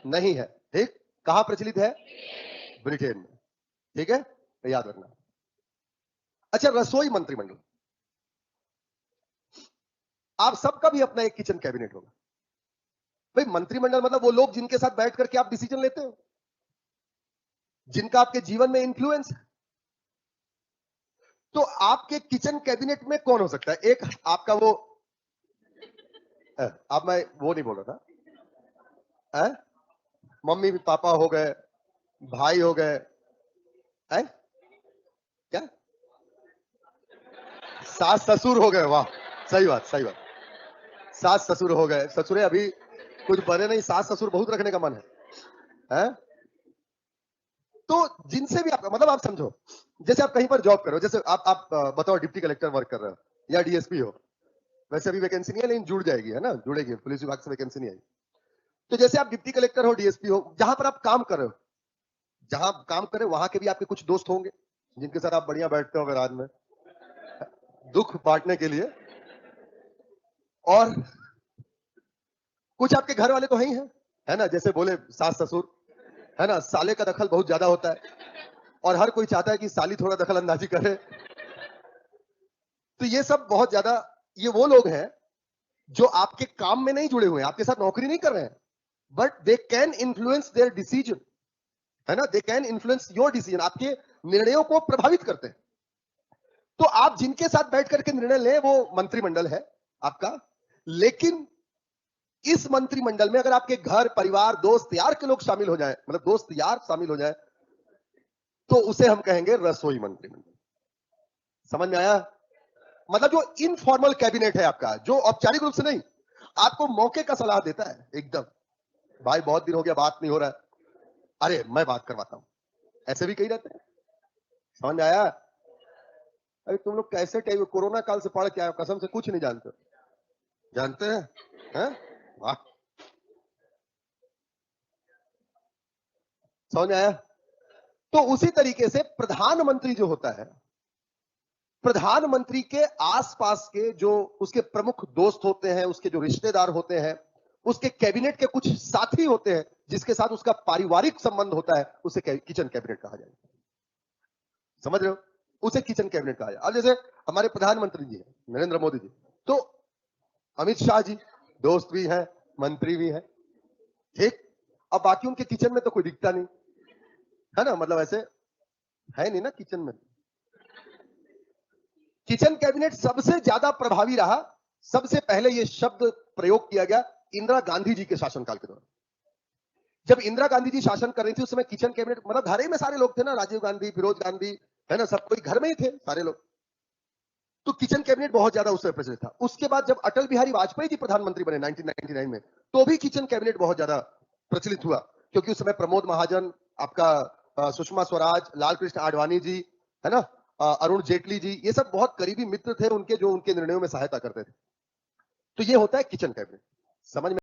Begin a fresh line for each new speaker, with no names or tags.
नहीं है। ठीक, कहां प्रचलित है? ब्रिटेन में। ठीक है, तो याद रखना। अच्छा, रसोई मंत्रिमंडल, आप सबका भी अपना एक किचन कैबिनेट होगा। भाई मंत्रिमंडल मतलब वो लोग जिनके साथ बैठ करके आप डिसीजन लेते हो, जिनका आपके जीवन में इंफ्लुएंस है। तो आपके किचन कैबिनेट में कौन हो सकता है? एक आपका वो, अब मैं वो नहीं बोल रहा था, मम्मी पापा हो गए, भाई हो गए, क्या सास ससुर हो गए, वाह सही बात सही बात, सास ससुर हो गए, ससुरे अभी कुछ बने नहीं, सास ससुर बहुत रखने का मन है? तो जिनसे भी आप मतलब आप समझो, जैसे आप कहीं पर जॉब करो, जैसे आप बताओ डिप्टी कलेक्टर वर्क कर रहे हो या डीएसपी हो, वैसे अभी वैकेंसी नहीं है लेकिन जुड़ जाएगी, है ना, जुड़ेगी, पुलिस विभाग से वैकेंसी नहीं आई। तो जैसे आप डिप्टी कलेक्टर हो, डीएसपी हो, जहां पर आप काम कर रहे हो, जहां काम कर रहे हो वहां के भी आपके कुछ दोस्त होंगे जिनके साथ आप बढ़िया बैठते हो रात में दुख बांटने के लिए, और कुछ आपके घर वाले तो है ना, जैसे बोले सास ससुर, है ना, साले का दखल बहुत ज्यादा होता है और हर कोई चाहता है कि साली थोड़ा दखल अंदाजी करे। तो ये सब बहुत ज्यादा, ये वो लोग हैं जो आपके काम में नहीं जुड़े हुए हैं, आपके साथ नौकरी नहीं कर रहे हैं, but they can influence there decision, है ना, they can influence your decision, आपके निर्णयों को प्रभावित करते हैं। तो आप जिनके साथ बैठ करके निर्णय लें वो मंत्रिमंडल है आपका। लेकिन इस मंत्रिमंडल में अगर आपके घर परिवार दोस्त यार के लोग शामिल हो जाए, मतलब दोस्त यार शामिल हो जाए, तो उसे हम कहेंगे रसोई मंत्रिमंडल। समझ में आया? मतलब जो इनफॉर्मल कैबिनेट है आपका, जो औपचारिक रूप से नहीं, आपको मौके का सलाह देता है एकदम, भाई बहुत दिन हो गया बात नहीं हो रहा है, अरे मैं बात करवाता हूं, ऐसे भी कई रहते हैं। समझ में आया? अरे तुम लोग कैसे कोरोना काल से पढ़ के आए, कसम से कुछ नहीं जानते, जानते हैं? वाह, समझ में आया? तो उसी तरीके से प्रधानमंत्री जो होता है, प्रधानमंत्री के आसपास के जो उसके प्रमुख दोस्त होते हैं, उसके जो रिश्तेदार होते हैं, उसके कैबिनेट के कुछ साथी होते हैं जिसके साथ उसका पारिवारिक संबंध होता है, उसे किचन कैबिनेट कहा जाएगा। समझ रहे हो? उसे किचन कैबिनेट कहा जाएगा। अब जैसे हमारे प्रधानमंत्री जी हैं नरेंद्र मोदी जी, तो अमित शाह जी दोस्त भी हैं, मंत्री भी हैं, ठीक। अब बाकी उनके किचन में तो कोई दिखता नहीं, है ना, मतलब ऐसे है नहीं ना किचन में। किचन कैबिनेट सबसे ज्यादा प्रभावी रहा, सबसे पहले यह शब्द प्रयोग किया गया इंदिरा गांधी जी के शासनकाल के दौरान। जब इंदिरा गांधी जी शासन कर रही थी उस समय किचन कैबिनेट मतलब घर ही में सारे लोग थे ना, राजीव गांधी, फिरोज गांधी, है ना, सब कोई घर में ही थे सारे लोग। तो किचन कैबिनेट बहुत ज्यादा उस समय प्रचलित था। उसके बाद जब अटल बिहारी वाजपेयी जी प्रधानमंत्री बने 1999 में, तो भी किचन कैबिनेट बहुत ज्यादा प्रचलित हुआ, क्योंकि उस समय प्रमोद महाजन, आपका सुषमा स्वराज, लाल कृष्ण आडवाणी जी, है ना, अरुण जेटली जी, ये सब बहुत करीबी मित्र थे उनके, जो उनके निर्णयों में सहायता करते थे। तो ये होता है किचन कैबिनेट। समझ में